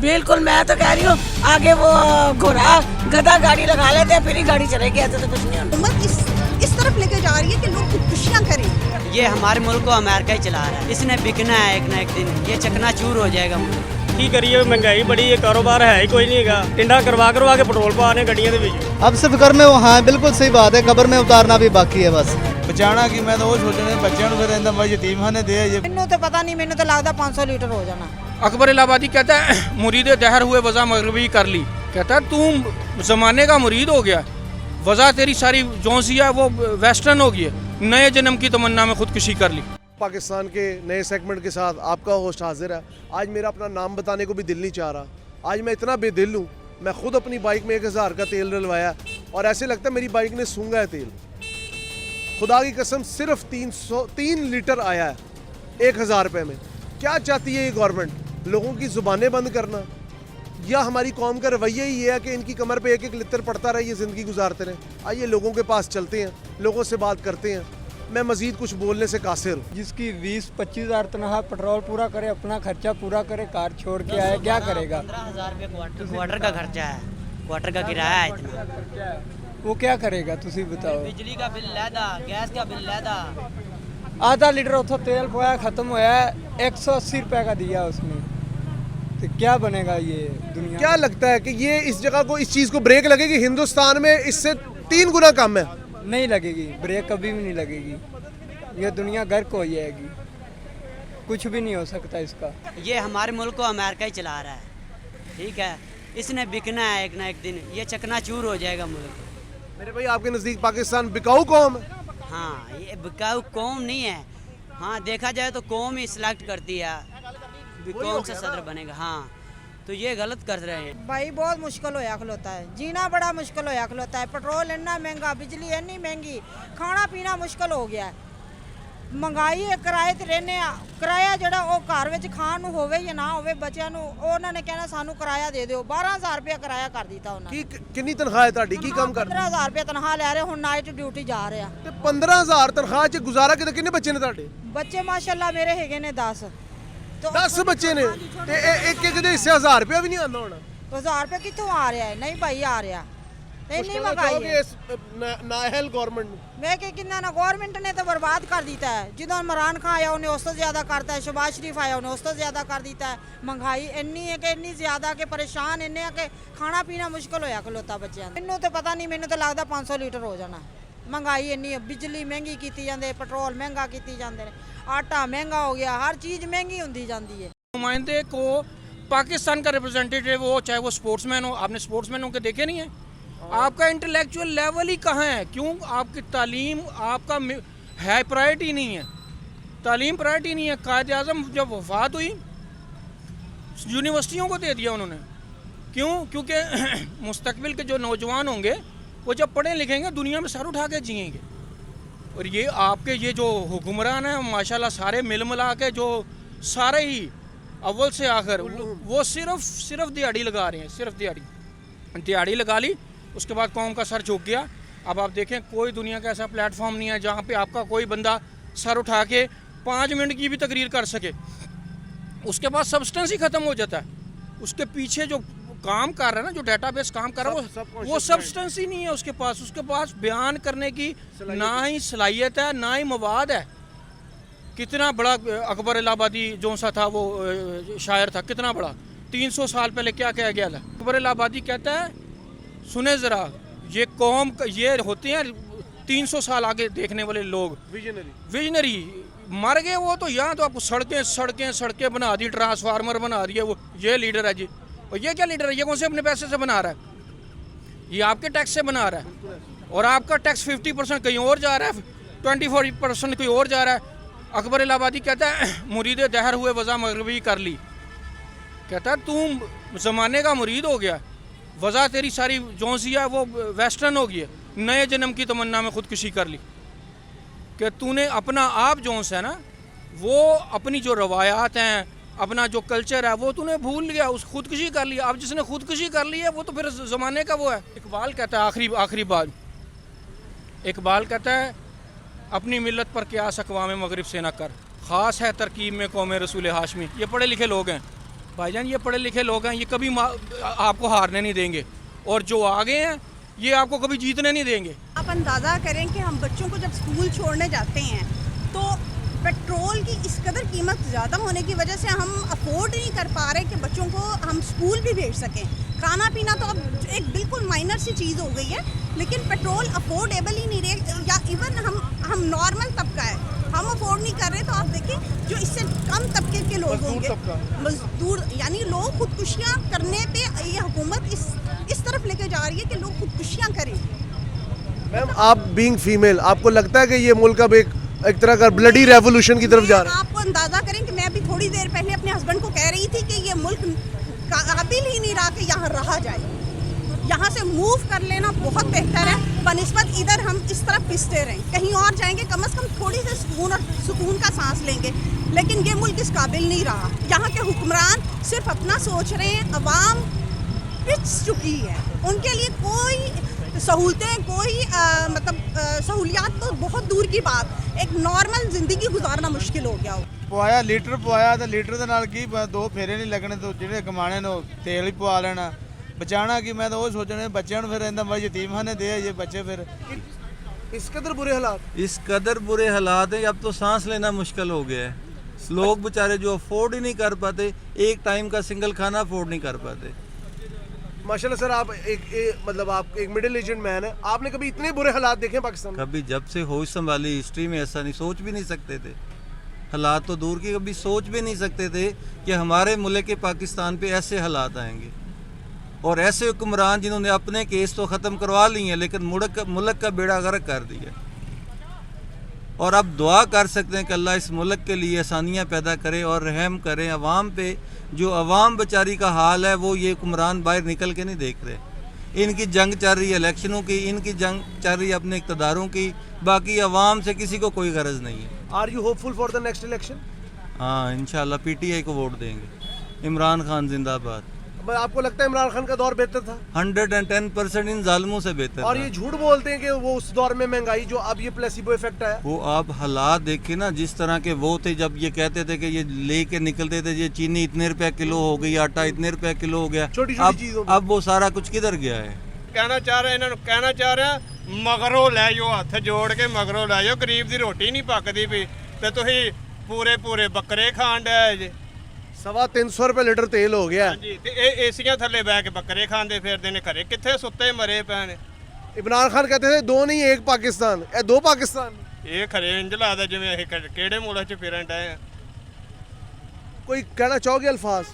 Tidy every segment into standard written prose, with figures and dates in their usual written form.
बिल्कुल, मैं तो कह रही हूँ आगे वो घोड़ा गधा गाड़ी लगा लेते हैं, फिर ही गाड़ी चलेगी, ऐसे तो कुछ नहीं होना। हुकूमत इस तरफ लेके जा रही है कि लोग खुदकुशियां करें। ये हमारे मुल्क को अमेरिका ही चला रहा है, इसने बिकना है एक ना एक दिन, ये चकनाचूर हो जाएगा मुल्क। की करिए महंगाई बड़ी है, कारोबार है ही कोई नहीं है, टिंडा करवा के पेट्रोल पा रहे गड्डियां दे विच। अब सिर्फ घर में हाँ बिल्कुल सही बात है, कब्र में उतारना भी बाकी है बस। बचाना कि मैं तो वो सोचने बच्चों को फिर मैं यतीमखाने दे ये मैनू तो पता नहीं, मैनू तो लगता 500 लीटर हो जाना। अकबर इलाहाबादी कहता है मुरीद दहर हुए वज़ा मगरबी कर ली, कहता है तू ज़माने का मुरीद हो गया, वज़ा तेरी सारी जो सी है वो वेस्टर्न हो गई है, नए जन्म की तमन्ना में खुदकुशी कर ली। पाकिस्तान के नए सेगमेंट के साथ आपका होस्ट हाजिर है। आज मेरा अपना नाम बताने को भी दिल नहीं चाह रहा। आज मैं इतना बेदिल हूँ, मैं खुद अपनी बाइक में 1000 का तेल डलवाया और ऐसे लगता है मेरी बाइक ने सूंघा है तेल। खुदा की कसम सिर्फ 3 लीटर आया है 1000 रुपये में। क्या चाहती है ये गवर्नमेंट? लोगों की ज़ुबानें बंद करना, या हमारी कौम का रवैया ही ये है कि इनकी कमर पे एक एक लित्र पड़ता रहे, ये ज़िंदगी गुजारते रहें। आइए लोगों के पास चलते हैं, लोगों से बात करते हैं। मैं मज़ीद कुछ बोलने से कासिर हूँ। जिसकी 20-25 हज़ार तनख्वाह, पेट्रोल पूरा करे, अपना खर्चा पूरा करे, कार छोड़ के आए, क्या करेगा? 15,000 रुपये क्वार्टर का खर्चा है, क्वार्टर का किराया है इतना। वो क्या करेगा तुसी बताओ? बिजली का बिल लैदा, गैस का बिल लैदा। आधा लीटर उतो तेल पोया खत्म होया, 180 रुपये का दिया उसने, तो क्या बनेगा ये दुनिया? क्या लगता है कि ये इस जगह को, इस चीज़ को ब्रेक लगेगी? हिंदुस्तान में इससे 3 गुना कम है। नहीं लगेगी ब्रेक, कभी भी नहीं लगेगी। ये दुनिया गर्क हो जाएगी, कुछ भी नहीं हो सकता इसका। ये हमारे मुल्क को अमेरिका ही चला रहा है, ठीक है, इसने बिकना है एक ना एक दिन, ये चकनाचूर हो जाएगा मुल्क। मेरे भाई आपके नज़दीक पाकिस्तान बिकाऊ कौम है? हाँ, ये बिकाऊ कौम नहीं है। हाँ, देखा जाए तो कौम ही सिलेक्ट करती है कौन सा सदर बनेगा। हाँ, तो ये गलत कर रहे हैं भाई। बहुत मुश्किल होया खलोता है, जीना बड़ा मुश्किल होया खलोता है। पेट्रोल इतना महंगा, बिजली इतनी महंगी, खाना पीना मुश्किल हो गया है। महंगाई है, किराए ते रहने आ, किराया ਜਿਹੜਾ ਉਹ ਘਰ ਵਿੱਚ ਖਾਣ ਨੂੰ ਹੋਵੇ ਜਾਂ ਨਾ ਹੋਵੇ, ਬੱਚਿਆਂ ਨੂੰ ਉਹਨਾਂ ਨੇ ਕਹਿਣਾ ਸਾਨੂੰ ਕਿਰਾਇਆ ਦੇ ਦਿਓ। 12,000 ਰੁਪਏ ਕਿਰਾਇਆ ਕਰ ਦਿੱਤਾ ਉਹਨਾਂ ਨੇ। ਕਿੰਨੀ ਤਨਖਾਹ ਹੈ ਤੁਹਾਡੀ? ਕੀ ਕੰਮ ਕਰਦੇ? 15,000 ਰੁਪਏ ਤਨਖਾਹ ਲੈ ਰਹੇ, ਹੁਣ ਨਾਈਟ ਡਿਊਟੀ ਜਾ ਰਹੇ ਆ। ਤੇ 15,000 ਤਨਖਾਹ 'ਚ ਗੁਜ਼ਾਰਾ ਕਿੰਨੇ ਬੱਚੇ ਨੇ ਤੁਹਾਡੇ? ਬੱਚੇ ਮਾਸ਼ਾਅੱਲਾ ਮੇਰੇ ਹੈਗੇ ਨੇ 10। 10 ਬੱਚੇ ਨੇ ਤੇ ਇੱਕ ਇੱਕ ਦੇ ਹਿੱਸੇ 1000 ਰੁਪਏ ਵੀ ਨਹੀਂ ਆਉਂਦਾ ਹੁਣ। 1000 ਰੁਪਏ ਕਿੱਥੋਂ ਆ ਰਿਹਾ ਹੈ? ਨਹੀਂ ਭਾਈ ਆ ਰਿਹਾ, ਇੰਨੀ ਮਹਿੰਗਾਈ ਹੈ। ਨਾਹਿਲ ਗਵਰਨਮੈਂਟ ਨੂੰ मैं कि किन्ना ना गवर्नमेंट ने तो बर्बाद कर दिया है। जो इमरान खान आया उन्हें उस तो ज़्यादा करता है, शहबाज शरीफ आया उन्हें उस तो ज़्यादा कर दिया है। महंगाई इन्नी है कि इन्नी ज़्यादा कि परेशान इन्ने है कि खाना पीना मुश्किल होया खलोता बच्चों। मैनू तो पता नहीं, मैनू तो लगता 500 लीटर हो जाना। महंगाई इन्नी है, बिजली महंगी की जाती, पेट्रोल महंगा की जाते, आटा महंगा हो गया, हर चीज़ महंगी होती जाती है। नुमाइंदे को पाकिस्तान का रिप्रेजेंटेटिव हो, चाहे वो स्पोर्ट्समैन हो, आपने स्पोर्ट्समैनों के देखे नहीं है? आपका इंटेलेक्चुअल लेवल ही कहाँ है? क्यों आपकी तालीम आपका है प्रायोरिटी नहीं है? तालीम प्रायोरिटी नहीं है। कायद आज़म जब वफात हुई यूनिवर्सिटियों को दे दिया उन्होंने, क्यों? क्योंकि मुस्तकबिल के जो नौजवान होंगे वो जब पढ़े लिखेंगे दुनिया में सर उठा के जिएंगे। और ये आपके ये जो हुक्मरान हैं माशाल्लाह सारे मिल मिला के जो सारे ही अव्वल से आखिर वो सिर्फ दिहाड़ी लगा रहे हैं, सिर्फ दिहाड़ी लगा ली, उसके बाद कौम का सर झुक गया। अब आप देखें कोई दुनिया का ऐसा प्लेटफॉर्म नहीं है जहाँ पे आपका कोई बंदा सर उठा के 5 मिनट की भी तकरीर कर सके। उसके बाद सब्सटेंस ही ख़त्म हो जाता है। उसके पीछे जो काम कर रहा है ना, जो डेटाबेस काम कर रहा है वो सब्सटेंस ही नहीं है उसके पास। उसके पास बयान करने की ना ही सलाहियत है, ना ही मवाद है। कितना बड़ा अकबर इलाहाबादी जो सा था वो शायर था, कितना बड़ा, 300 साल पहले क्या कहा गया था। अकबर इलाहाबादी कहता है सुने ज़रा, ये कौम ये होते हैं 300 साल आगे देखने वाले लोग, विजनरी मर गए वो तो यहाँ तो आपको सड़कें बना दी, ट्रांसफार्मर बना दिए, वो ये लीडर है जी। और ये क्या लीडर है? ये कौन से अपने पैसे से बना रहा है? ये आपके टैक्स से बना रहा है, और आपका टैक्स 50% कहीं और जा रहा है, 24% कहीं और जा रहा है। अकबर इलाहाबादी कहता है मुरीद दहर हुए वज़ा मगरबी कर ली, कहता है तू ज़माने का मुरीद हो गया, वज़ा तेरी सारी जो सी है वो वेस्टर्न हो गई है, नए जन्म की तमन्ना में खुदकुशी कर ली। कि तूने अपना आप जो है ना, वो अपनी जो रवायात हैं, अपना जो कल्चर है वो तूने भूल गया, उस खुदकुशी कर लिया। अब जिसने खुदकुशी कर ली है वो तो फिर ज़माने का वो है। इकबाल कहता है आखिरी बात, इकबाल कहता है अपनी मिल्लत पर क़यास अक़वाम मगरिब से न कर, ख़ास है तरकीब में कौम रसूल हाशमी। ये पढ़े लिखे लोग हैं, भाईजान ये पढ़े लिखे लोग हैं, ये कभी आपको हारने नहीं देंगे, और जो आगे हैं ये आपको कभी जीतने नहीं देंगे। आप अंदाज़ा करें कि हम बच्चों को जब स्कूल छोड़ने जाते हैं तो पेट्रोल की इस कदर कीमत ज़्यादा होने की वजह से हम अफोर्ड नहीं कर पा रहे कि बच्चों को हम स्कूल भी भेज सकें। खाना पीना तो अब एक बिल्कुल माइनर सी चीज़ हो गई है, लेकिन पेट्रोल अफोर्डेबल ही नहीं रहे, या इवन हम नॉर्मल तबका है, हम अफोर्ड नहीं कर रहे। तो आप देखिए जो इससे कम तबके के लोग होंगे, मजदूर, यानी लोग खुदकुशियाँ करने पे ये हुकूमत इस तरफ लेके जा रही है कि लोग खुदकुशियाँ करें। मैम आप बीइंग फीमेल, आपको लगता है कि ये मुल्क अब एक तरह का ब्लडी रेवोल्यूशन की तरफ जा रहा है? आपको अंदाज़ा करें कि मैं अभी थोड़ी देर पहले अपने हस्बैंड को कह रही थी कि ये मुल्क काबिल ही नहीं रहा कि यहाँ रहा जाए, यहाँ से मूव कर लेना बहुत बेहतर है बनिस्बत इधर हम इस तरफ पिसते रहें। कहीं और जाएंगे, कम से कम थोड़ी सी सुकून का सांस लेंगे, लेकिन ये मुल्क इस काबिल नहीं रहा। यहाँ के हुक्मरान सिर्फ अपना सोच रहे हैं, अवाम पिस चुकी है, उनके लिए कोई सहूलतें, कोई सहूलियात तो बहुत दूर की बात, एक नॉर्मल जिंदगी गुजारना मुश्किल हो गया। ਪਵਾਇਆ ਲੀਟਰ ਪਵਾਇਆ ਤਾਂ ਲੀਟਰ ਦੇ ਨਾਲ ਕੀ ਦੋ ਫੇਰੇ ਨਹੀਂ ਲੱਗਣੇ, ਤਾਂ ਜਿਹੜੇ ਕਮਾਣੇ ਨੇ ਉਹ ਤੇਲ ਹੀ ਪਵਾ ਲੈਣਾ, ਬਚਾਣਾ ਕੀ। ਮੈਂ ਤਾਂ ਉਹ ਸੋਚਣਾ ਬੱਚਿਆਂ ਨੂੰ ਫਿਰ ਇਹਦਾ ਮੈਂ ਯਤੀਮਖਾਨੇ ਦੇ ਇਹ ਬੱਚੇ फिर इस कदर बुरे हालात, इस कदर बुरे हालात हैं, अब तो सांस लेना मुश्किल हो गया है। लोग बेचारे जो अफोर्ड ही नहीं कर पाते, एक टाइम का सिंगल खाना अफोर्ड नहीं कर पाते। माशाल्लाह सर आप मतलब आप एक मिडिल एजेड मैन है, आपने कभी इतने बुरे हालात देखे पाकिस्तान में? कभी जब से होश संभाली हिस्ट्री में ऐसा नहीं, सोच भी नहीं सकते थे। हालात तो दूर की, कभी सोच भी नहीं सकते थे कि हमारे मुल्क के पाकिस्तान पे ऐसे हालात आएंगे, और ऐसे हुक्मरान जिन्होंने अपने केस तो ख़त्म करवा लिए हैं लेकिन मुल्क का बेड़ा गर्क कर दिया। और अब दुआ कर सकते हैं कि अल्लाह इस मुल्क के लिए आसानियाँ पैदा करे और रहम करें अवाम पे। जो अवाम बेचारी का हाल है वो ये हुक्मरान बाहर निकल के नहीं देख रहे। इनकी जंग चल रही है इलेक्शनों की, इनकी जंग चल रही है अपने इक़्तिदारों की, बाकी अवाम से किसी को कोई गरज नहीं है। Are you hopeful for the next election? हाँ इंशाल्लाह PTI को वोट देंगे। इमरान खान जिंदाबाद। आपको लगता है इमरान खान का दौर बेहतर था? 110% इन जालिमों से बेहतर और था। ये झूठ बोलते हैं कि वो उस दौर में महंगाई जो अब ये प्लेसिबो इफेक्ट आया, वो आप हालात देखे ना जिस तरह के वो थे, जब ये कहते थे कि ये लेके निकलते थे, ये चीनी इतने रुपए किलो हो गई, आटा इतने रुपए किलो हो गया, छोटी छोटी चीजों में। अब वो सारा कुछ किधर गया है? कहना चाह रहे इन्होंने कहना चाह रहे मगरों लै जाओ, हथ जोड़ के मगरों लै जाओ, गरीब की रोटी नहीं पकती पई ते तुसीं पूरे बकरे खाण डे जे। 350 रुपए लीटर तेल हो गया जी, ते एसियां थल्ले बैठ के बकरे खांदे फिरदे ने, घरे कित्थे सुत्ते मरे पे ने। इमरान खान कहते थे 2 नहीं 1 पाकिस्तान, 2 पाकिस्तान। ये खरे इंज लगदा जिवें असीं किहड़े मुल्क च फिरन डए आ। कोई कहना चाहोगे अल्फाज?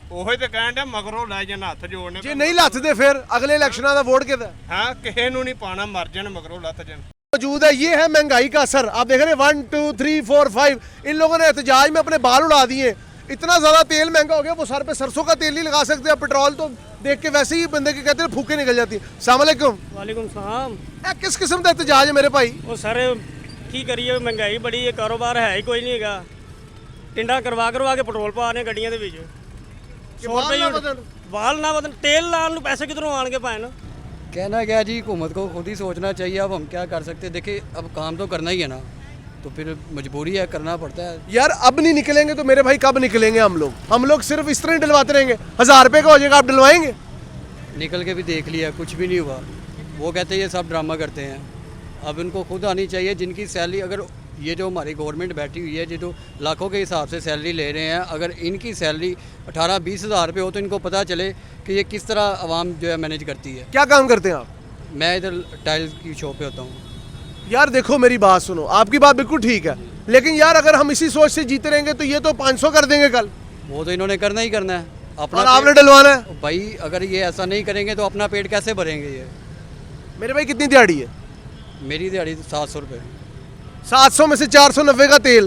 ਉਹੀ ਤੇ ਕਹਿਣ ਡਿਆ ਮਗਰੋਂ ਲੈ ਜਾਣ ਹੱਥ ਜੋੜਨੇ। ਜੇ ਨਹੀਂ ਲੱਥਦੇ ਫਿਰ ਅਗਲੇ ਇਲੈਕਸ਼ਨਾਂ ਦਾ ਵੋਟ ਕਿਹਦਾ? ਹਾਂ ਕਿਸੇ ਨੂੰ ਨਹੀਂ ਪਾਣਾ, ਮਰ ਜਾਣ ਮਗਰੋਂ ਲੱਥ ਜਾਣ। मौजूद है, ये है महंगाई का असर। आप देख रहे हैं 1 2 3 4 5 इन लोगों ने एहतजाज में अपने बाल उड़ा दिए। इतना ज़्यादा तेल महंगा हो गया, वो सर पे सरसों का तेल नहीं लगा सकते। अब पेट्रोल तो देख के वैसे ही बंदे के कहते हैं फूके निकल जाती। अस्सलाम वालेकुम। वालेकुम सलाम। किस किस्म का एहतजाज है मेरे भाई? ਉਹ ਸਰ ਕੀ ਕਰੀਏ, ਮਹਿੰਗਾਈ ਬੜੀ ਹੈ, ਕਾਰੋਬਾਰ ਹੈ ਹੀ ਕੋਈ ਨਹੀਂ ਹੈਗਾ। ਟਿੰਡਾ ਕਰਵਾ ਕੇ ਪੈਟਰੋਲ ਪਾ ਰਹੇ ਗੱਡੀਆਂ ਦੇ ਵਿੱਚ। 100 ਰੁਪਏ ਵਾਲ ਨਾ ਬਦਨ, ਤੇਲ ਲਾਉਣ ਨੂੰ ਪੈਸੇ ਕਿਧਰੋਂ ਆਣਗੇ ਭਾਣ? कहना क्या जी, हुकूमत को खुद ही सोचना चाहिए। अब हम क्या कर सकते हैं, देखिए अब काम तो करना ही है ना, तो फिर मजबूरी है, करना पड़ता है यार। अब नहीं निकलेंगे तो मेरे भाई कब निकलेंगे हम लोग? हम लोग सिर्फ इस तरह ही डलवाते रहेंगे। 1000 रुपये का हो जाएगा, आप डलवाएंगे? निकल के भी देख लिया, कुछ भी नहीं हुआ। वो कहते हैं ये सब ड्रामा करते हैं। अब इनको खुद आनी चाहिए। जिनकी सैलरी, अगर ये जो हमारी गवर्नमेंट बैठी हुई है, ये जो लाखों के हिसाब से सैलरी ले रहे हैं, अगर इनकी सैलरी 18-20 हज़ार रुपये हो तो इनको पता चले कि ये किस तरह आवाम जो है मैनेज करती है। क्या काम करते हैं आप? मैं इधर टाइल्स की शॉप पे होता हूँ। यार देखो मेरी बात सुनो, आपकी बात बिल्कुल ठीक है, लेकिन यार अगर हम इसी सोच से जीते रहेंगे तो ये तो 500 कर देंगे कल। वो तो इन्होंने करना ही करना है अपना। और आपने डलवाना है भाई। अगर ये ऐसा नहीं करेंगे तो अपना पेट कैसे भरेंगे ये? मेरे भाई कितनी दिहाड़ी है? मेरी दिहाड़ी 700 रुपये। 700 में से 490 का तेल,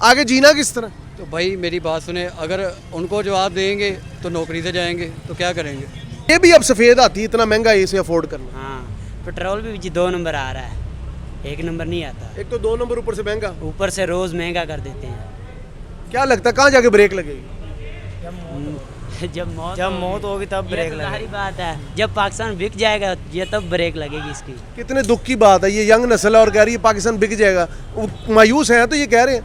आगे जीना किस तरह? तो भाई मेरी बात सुने, अगर उनको जवाब देंगे तो नौकरी से जाएंगे, तो क्या करेंगे? ये भी अब सफ़ेद आती है, इतना महंगा है, इसे अफोर्ड करना। हाँ पेट्रोल भी जी 2 नंबर आ रहा है, 1 नंबर नहीं आता। एक तो 2 नंबर ऊपर से महंगा, ऊपर से रोज़ महंगा कर देते हैं। क्या लगता है कहाँ जाके ब्रेक लगेगी? जब मौत होगी तब ब्रेक लगेगी। सारी बात है, जब पाकिस्तान बिक जाएगा ये तब ब्रेक लगेगी इसकी। कितने दुख की बात है, ये यंग नस्ल है और कह रही है पाकिस्तान बिक जाएगा। वो मायूस हैं तो ये कह रहे हैं।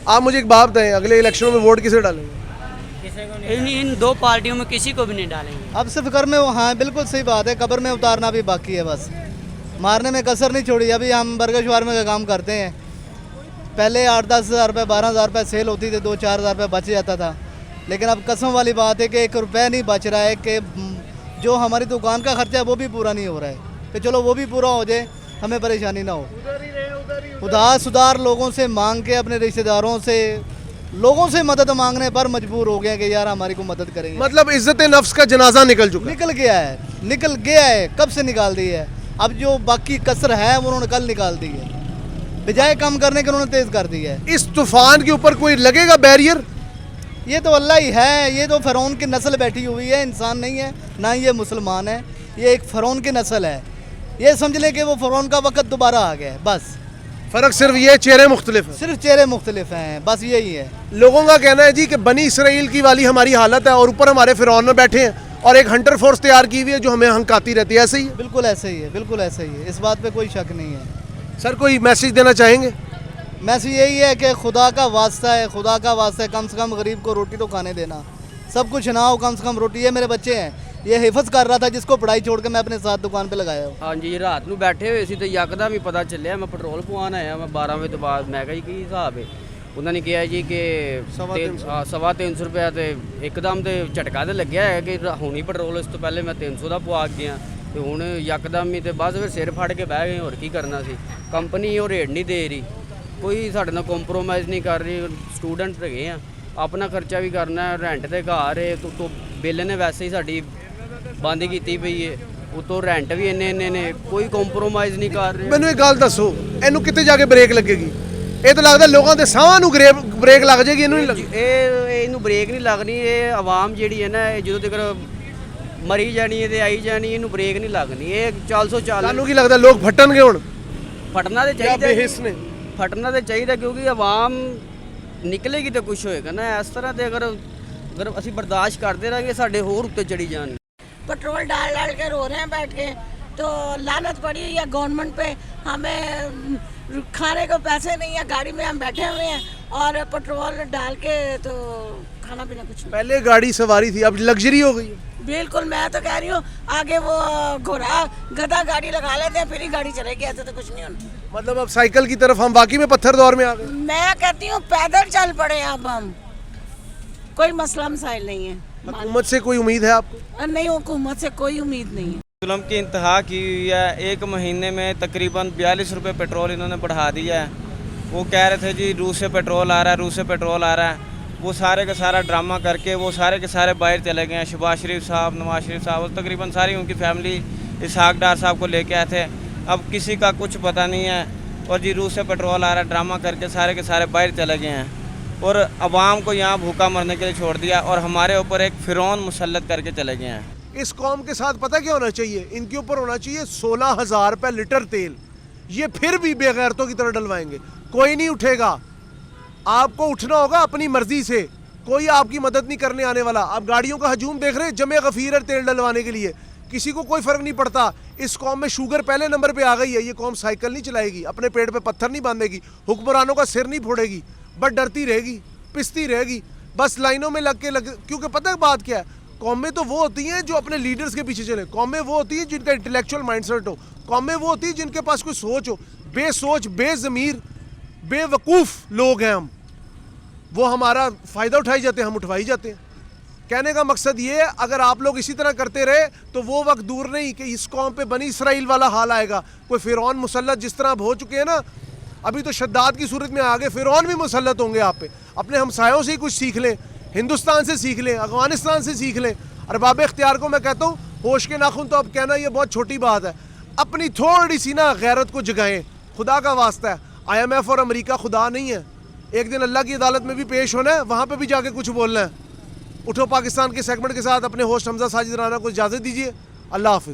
आप मुझे एक बात बताएं, अगले इलेक्शनों में वोट किसे डालेंगे? इन दो पार्टियों में किसी को भी नहीं डालेंगे। अब सिर्फ घर में, हाँ बिल्कुल सही बात है, कब्र में उतारना भी बाकी है, बस मारने में कसर नहीं छोड़ी। अभी हम बर्गर शवारमा का काम करते हैं, पहले 8-10 हज़ार रुपये 12 हज़ार रुपये सेल होती थी, 2-4 हज़ार रुपये बच जाता था, लेकिन अब कसम वाली बात है कि 1 रुपया नहीं बच रहा है, कि जो हमारी दुकान का खर्चा है वो भी पूरा नहीं हो रहा है। कि चलो वो भी पूरा हो जाए, हमें परेशानी ना हो। उधार लोगों से मांग के, अपने रिश्तेदारों से, लोगों से मदद मांगने पर मजबूर हो गए कि यार हमारी को मदद करेंगे। मतलब इज्जत नफ्स का जनाजा निकल चुका है। निकल गया है, कब से निकाल दी है। अब जो बाकी कसर है वो उन्होंने कल निकाल दी है, बजाय कम करने के उन्होंने तेज कर दी है। इस तूफान के ऊपर कोई लगेगा बैरियर? ये तो अल्लाह ही है, ये तो फ़िरौन की नस्ल बैठी हुई है, इंसान नहीं है, ना ये मुसलमान है, ये एक फ़िरौन की नस्ल है। ये समझ लें कि वो फ़िरौन का वक्त दोबारा आ गया है, बस फ़र्क सिर्फ ये चेहरे मुख्तलिफ हैं। सिर्फ चेहरे मुख्तलिफ हैं, बस यही है। लोगों का कहना है जी कि बनी इसराइल की वाली हमारी हालत है और ऊपर हमारे फ़िरौन में बैठे हैं और एक हंटर फोर्स तैयार की हुई है जो हमें हंकाती रहती है। ऐसे ही है? बिल्कुल ऐसे ही है, बिल्कुल ऐसे ही है, इस बात पे कोई शक नहीं है। सर कोई मैसेज देना चाहेंगे? मैसेज यही है कि खुदा का वास्ता है, खुदा का वास्ता है, कम से कम गरीब को रोटी तो खाने देना, सब कुछ ना हो, कम से कम रोटी। ये मेरे बच्चे हैं, ये हिफज कर रहा था जिसको पढ़ाई छोड़ के मैं अपने साथ दुकान पे लगाया हूँ। हाँ जी, रात ਨੂੰ ਬੈਠੇ ਹੋਏ ਸੀ ਤੇ ਯਕਦਮ ਹੀ ਪਤਾ ਚੱਲਿਆ। ਮੈਂ ਪੈਟਰੋਲ ਪਵਾਉਣ ਆਇਆ, ਮੈਂ 12 ਵਜੇ ਤੋਂ ਬਾਅਦ। ਮੈਂ ਕਿਹਾ ਜੀ ਕੀ ਹਿਸਾਬ ਹੈ? ਉਹਨਾਂ ਨੇ ਕਿਹਾ ਜੀ ਕਿ 350 ਰੁਪਏ ਤੇ ਇੱਕਦਮ ਤੇ ਝਟਕਾ ਤੇ ਲੱਗਿਆ ਹੈ ਕਿ ਹੁਣੀ ਪੈਟਰੋਲ, ਇਸ ਤੋਂ ਪਹਿਲੇ ਮੈਂ 300 ਦਾ ਪਵਾ ਗਿਆ ਤੇ ਹੁਣ ਯਕਦਮ ਹੀ ਤੇ ਬਸ ਫਿਰ ਸਿਰ ਫੜ ਕੇ ਬਹਿ ਗਏ। ਹੋਰ ਕੀ ਕਰਨਾ ਸੀ? ਕੰਪਨੀ ਉਹ ਰੇਟ ਨਹੀਂ ਦੇ ਰਹੀ, ਕੋਈ ਸਾਡੇ ਨਾਲ ਕੰਪਰੋਮਾਈਜ਼ ਨਹੀਂ ਕਰ ਰਹੀ। ਸਟੂਡੈਂਟ ਹੈਗੇ ਆ, ਆਪਣਾ ਖਰਚਾ ਵੀ ਕਰਨਾ, ਰੈਂਟ ਤੇ ਘਰ ਹੈ, ਤੋਂ ਬਿੱਲ ਨੇ ਵੈਸੇ ਹੀ ਸਾਡੀ ਬੰਦ ਕੀਤੀ ਪਈ ਹੈ, ਉਤੋਂ ਰੈਂਟ ਵੀ ਇੰਨੇ ਨੇ, ਕੋਈ ਕੰਪਰੋਮਾਈਜ਼ ਨਹੀਂ ਕਰ ਰਹੇ। ਮੈਨੂੰ ਇੱਕ ਗੱਲ ਦੱਸੋ, ਇਹਨੂੰ ਕਿੱਥੇ ਜਾ ਕੇ ਬ੍ਰੇਕ ਲੱਗੇਗੀ? ਇਹ ਤਾਂ ਲੱਗਦਾ ਲੋਕਾਂ ਦੇ ਸਾਹਾਂ ਨੂੰ ਬ੍ਰੇਕ ਲੱਗ ਜਾਏਗੀ, ਇਹਨੂੰ ਨਹੀਂ ਲੱਗ। ਇਹਨੂੰ ਬ੍ਰੇਕ ਨਹੀਂ ਲੱਗਣੀ। ਇਹ ਆਵਾਮ ਜਿਹੜੀ ਹੈ ਨਾ, ਇਹ ਜਦੋਂ ਤੱਕ ਮਰੀ ਜਾਣੀ ਹੈ ਤੇ ਆਈ ਜਾਣੀ, ਇਹਨੂੰ ਬ੍ਰੇਕ ਨਹੀਂ ਲੱਗਣੀ। ਇਹ 400 ਤੁਹਾਨੂੰ ਕੀ ਲੱਗਦਾ ਲੋਕ ਫਟਣਗੇ ਹੁਣ? ਫਟਣਾ ਤੇ ਚਾਹੀਦਾ, ਬੇਹਿਸ ਨੇ ਫਟਣਾ ਤੇ ਚਾਹੀਦਾ, ਕਿਉਂਕਿ ਆਵਾਮ ਨਿਕਲੇਗੀ ਤਾਂ ਕੁਝ ਹੋਏਗਾ ਨਾ। ਇਸ ਤਰ੍ਹਾਂ ਤੇ ਅਗਰ ਅਸੀਂ ਬਰਦਾਸ਼ਤ ਕਰਦੇ ਰਹਾਂਗੇ, ਸਾਡੇ ਹੋਰ ਉੱਤੇ ਚੜੀ ਜਾਣਗੇ। पेट्रोल डाल के रो रहे हैं बैठ के, तो लानत पड़ी है गवर्नमेंट पे। हमें खाने को पैसे नहीं है, गाड़ी में हम बैठे हुए हैं और पेट्रोल डाल के तो खाना पीना कुछ नहीं। पहले गाड़ी सवारी थी, अब लग्जरी हो गई। बिल्कुल, मैं तो कह रही हूँ आगे वो घोड़ा गधा गाड़ी लगा लेते हैं, फिर ही गाड़ी चलेगी, ऐसे तो कुछ नहीं होना। मतलब अब साइकिल की तरफ हम वाकई में पत्थर दौर में आ गए। मैं कहती हूँ पैदल चल पड़े अब हम, कोई मसला मसाइल नहीं है। हुकूमत से कोई उम्मीद है आपको? नहीं, हुकूमत से कोई उम्मीद नहीं है। जुल्म की इंतहा की हुई है। एक महीने में तकरीबन 42 रुपये पेट्रोल इन्होंने बढ़ा दिया है। वो कह रहे थे जी रूस से पेट्रोल आ रहा है, रूस से पेट्रोल आ रहा है। वो सारे का सारा ड्रामा करके वो सारे के सारे बाहर चले गए हैं। शहबाज शरीफ साहब, नवाज शरीफ साहब, तकरीबन सारी उनकी फैमिली इसहाक डार साहब को लेके आए थे। अब किसी का कुछ पता नहीं है, और जी रूस से पेट्रोल आ रहा है ड्रामा करके सारे के सारे बाहर चले गए हैं और अवाम को यहाँ भूखा मरने के लिए छोड़ दिया और हमारे ऊपर एक फिरौन मुसल्लत करके चले गए हैं। इस कौम के साथ पता क्या होना चाहिए? इनके ऊपर होना चाहिए 16,000 रुपये लीटर तेल। ये फिर भी बेगैरतों की तरह डलवाएंगे, कोई नहीं उठेगा। आपको उठना होगा अपनी मर्जी से, कोई आपकी मदद नहीं करने आने वाला। आप गाड़ियों का हजूम देख रहे हैं, जमे गफीर है तेल डलवाने के लिए, किसी को कोई फ़र्क नहीं पड़ता। इस कौम में शुगर पहले नंबर पे आ गई है। ये कौम साइकिल नहीं चलाएगी, अपने पेट पे पत्थर नहीं बांधेगी, हुक्मरानों का सिर नहीं फोड़ेगी, बट डरती रहेगी, पिसती रहेगी, बस लाइनों में लग क्योंकि पता है बात क्या है? कौमें तो वो होती हैं जो अपने लीडर्स के पीछे चले, कौमें वो होती हैं जिनका इंटेलेक्चुअल माइंडसेट हो, कौमें वो होती हैं जिनके पास कोई सोच हो। बेसोच, बेज़मीर, बेवकूफ़ लोग हैं हम, वो हमारा फ़ायदा उठाई जाते हैं, हम उठवाई जाते हैं। कहने का मकसद ये है, अगर आप लोग इसी तरह करते रहे तो वो वक्त दूर नहीं कि इस कौम पे बनी इसराइल वाला हाल आएगा। कोई फ़िरौन मुसल्लत जिस तरह अब हो चुके हैं ना, अभी तो शद्दाद की सूरत में आगे फ़िरौन भी मुसल्लत होंगे आप पे। अपने हमसायों से ही कुछ सीख लें, हिंदुस्तान से सीख लें, अफ़गानिस्तान से सीख लें। अरबाब इख्तियार को मैं कहता हूँ होश के नाखून तो अब कहना ये बहुत छोटी बात है, अपनी थोड़ी सी ना गैरत को जगाएं, खुदा का वास्ता है। IMF और अमेरिका खुदा नहीं है, एक दिन अल्लाह की अदालत में भी पेश होना है, वहाँ पे भी जाके कुछ बोलना है। उठो पाकिस्तान के सेगमेंट के साथ अपने होस्ट हमजा साजिद राना को इजाज़त दीजिए। अल्लाह हाफिज़।